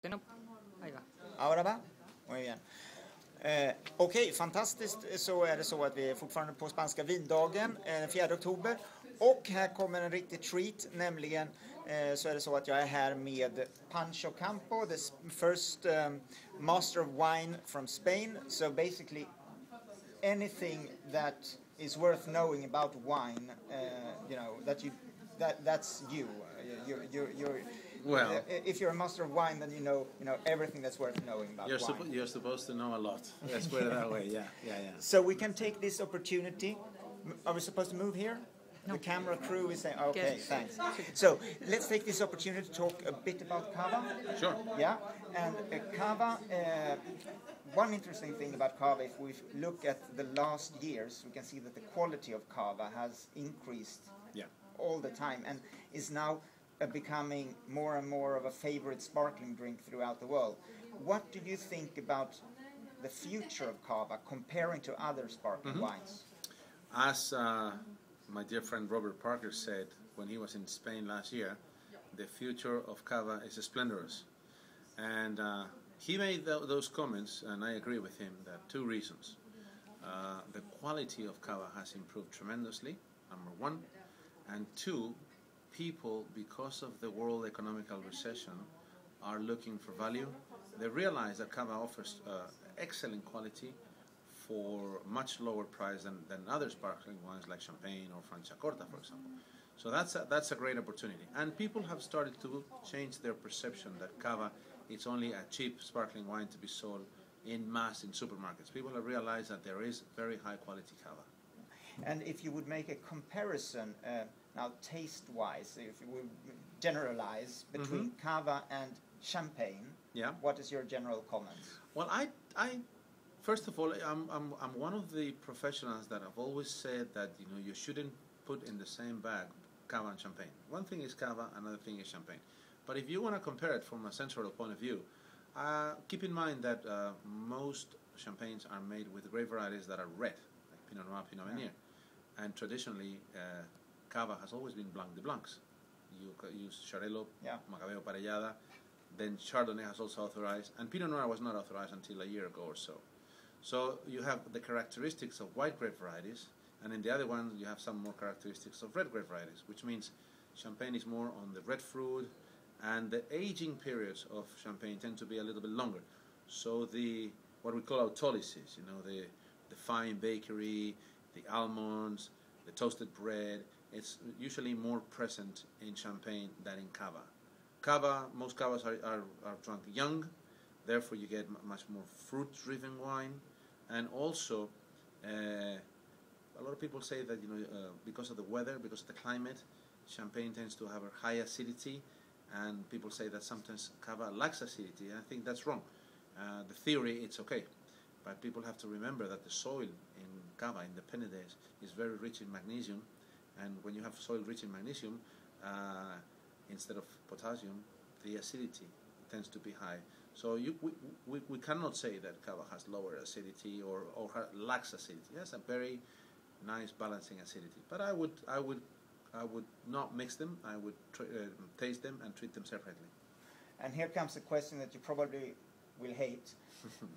No, ahí va. Ahora va? Muy bien. Okej, fantastiskt. Så är det så att vi är fortfarande på spanska vindagen den 4 oktober. Och här kommer en riktig treat, nämligen så är det så att jag är här med Pancho Campo, the first master of wine from Spain. So basically anything that is worth knowing about wine, that's you. You're Well, if you're a master of wine, then you know everything that's worth knowing about wine. You're supposed to know a lot. Let's put it that way. Yeah. So we can take this opportunity. Are we supposed to move here? No. The camera crew is saying, okay, Yes. thanks. So let's take this opportunity to talk a bit about cava. Sure. Yeah, and cava. One interesting thing about cava, if we look at the last years, we can see that the quality of cava has increased all the time and is now becoming more and more of a favorite sparkling drink throughout the world. What do you think about the future of cava comparing to other sparkling wines? As my dear friend Robert Parker said when he was in Spain last year, the future of cava is splendorous. And he made those comments, and I agree with him, that two reasons. The quality of cava has improved tremendously, number one. And two, people, because of the world economical recession, are looking for value. They realize that cava offers excellent quality for much lower price than other sparkling wines like Champagne or Franciacorta, for example. So that's a great opportunity. And people have started to change their perception that cava is only a cheap sparkling wine to be sold in mass in supermarkets. People have realized that there is very high quality cava. And if you would make a comparison, now taste-wise, if you would generalize between cava and champagne, what is your general comments? Well, I first of all, I'm one of the professionals that have always said that you shouldn't put in the same bag cava and champagne. One thing is cava, another thing is champagne. But if you want to compare it from a sensorial point of view, keep in mind that most champagnes are made with grape varieties that are red, like Pinot Noir, Pinot Meunier. And traditionally, cava has always been Blanc de Blancs. You use Xarel·lo, Macabeo Parellada, then Chardonnay has also authorized, and Pinot Noir was not authorized until a year ago or so. So you have the characteristics of white grape varieties, and in the other one you have some more characteristics of red grape varieties, which means Champagne is more on the red fruit, and the aging periods of Champagne tend to be a little bit longer. So what we call autolysis, the fine bakery, the almonds, the toasted bread, it's usually more present in Champagne than in cava. Most cavas are drunk young, therefore you get much more fruit-driven wine, and also a lot of people say that because of the weather, because of the climate, Champagne tends to have a high acidity, and people say that sometimes cava lacks acidity. I think that's wrong. The theory, it's okay. But people have to remember that the soil in cava, in the Penedès, is very rich in magnesium, and when you have soil rich in magnesium, instead of potassium, the acidity tends to be high. So we cannot say that cava has lower acidity or lacks acidity. It has a very nice balancing acidity. But I would not mix them. I would taste them and treat them separately. And here comes a question that you probably will hate.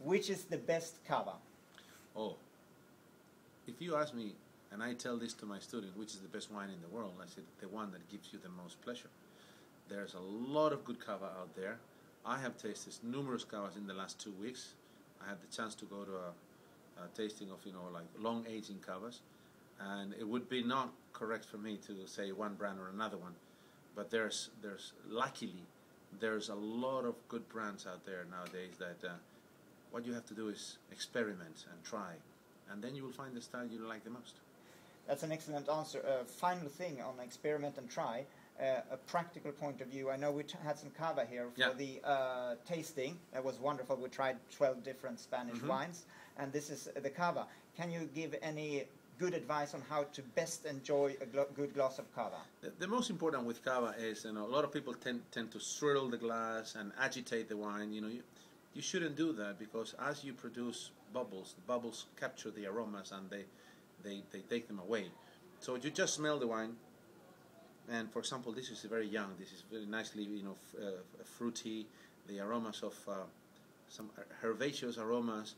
Which is the best cava? Oh, if you ask me, and I tell this to my students, which is the best wine in the world, I say the one that gives you the most pleasure. There's a lot of good cava out there. I have tasted numerous cavas in the last 2 weeks. I had the chance to go to a tasting of like long aging cavas, and it would be not correct for me to say one brand or another one, but there's luckily there's a lot of good brands out there nowadays that what you have to do is experiment and try, and then you will find the style you like the most. That's an excellent answer. Final thing on experiment and try, a practical point of view. I know we had some cava here for the tasting. That was wonderful. We tried 12 different Spanish wines, and this is the cava. Can you give any good advice on how to best enjoy a good glass of cava? The most important with cava is, a lot of people tend to swirl the glass and agitate the wine. You shouldn't do that, because as you produce bubbles, the bubbles capture the aromas and they take them away. So you just smell the wine, and for example, this is very young. This is very nicely, fruity. the aromas of some herbaceous aromas.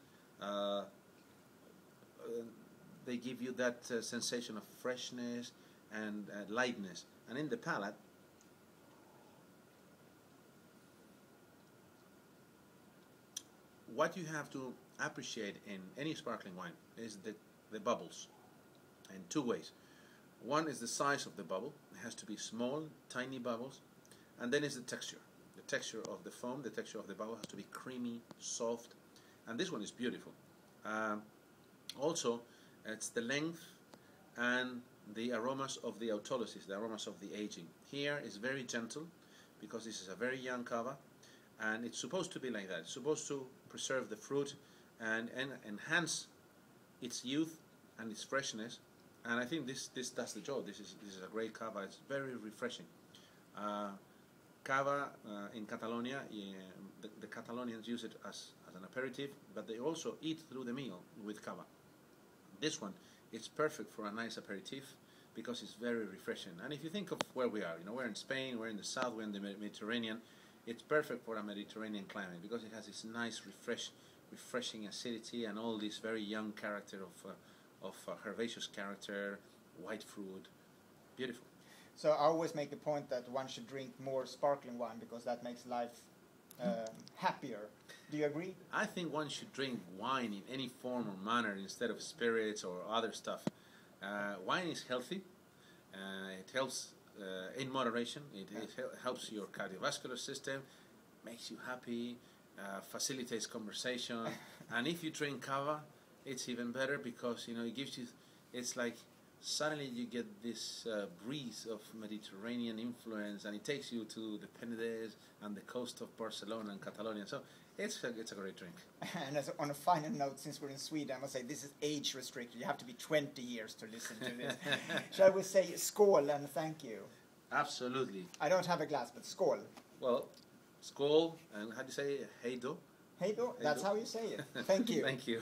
They give you that sensation of freshness and lightness. And in the palate, what you have to appreciate in any sparkling wine is the bubbles, in two ways. One is the size of the bubble. It has to be small, tiny bubbles. And then is the texture. The texture of the foam, the texture of the bubble has to be creamy, soft. And this one is beautiful. Also, it's the length and the aromas of the autolysis, the aromas of the aging. Here is very gentle because this is a very young cava, and it's supposed to be like that. It's supposed to preserve the fruit and enhance its youth and its freshness. And I think this does the job. This is a great cava. It's very refreshing. Cava in Catalonia, the Catalonians use it as an aperitif, but they also eat through the meal with cava. This one, it's perfect for a nice aperitif because it's very refreshing. And if you think of where we are, we're in Spain, we're in the south, we're in the Mediterranean. It's perfect for a Mediterranean climate because it has this nice, refreshing acidity and all this very young character of herbaceous character, white fruit, beautiful. So I always make the point that one should drink more sparkling wine because that makes life happier. Do you agree? I think one should drink wine in any form or manner instead of spirits or other stuff. Wine is healthy. It helps in moderation. It helps your cardiovascular system, makes you happy, facilitates conversation. And if you drink cava, it's even better because it gives you. It's like suddenly you get this breeze of Mediterranean influence, and it takes you to the Penedès and the coast of Barcelona and Catalonia. So it's a great drink. And on a final note, since we're in Sweden, I must say this is age restricted. You have to be 20 years to listen to this. Shall we say skål and thank you? Absolutely. I don't have a glass, but skål. Well, skål, and how do you say hej då? Hej då, that's how you say it. Thank you. Thank you.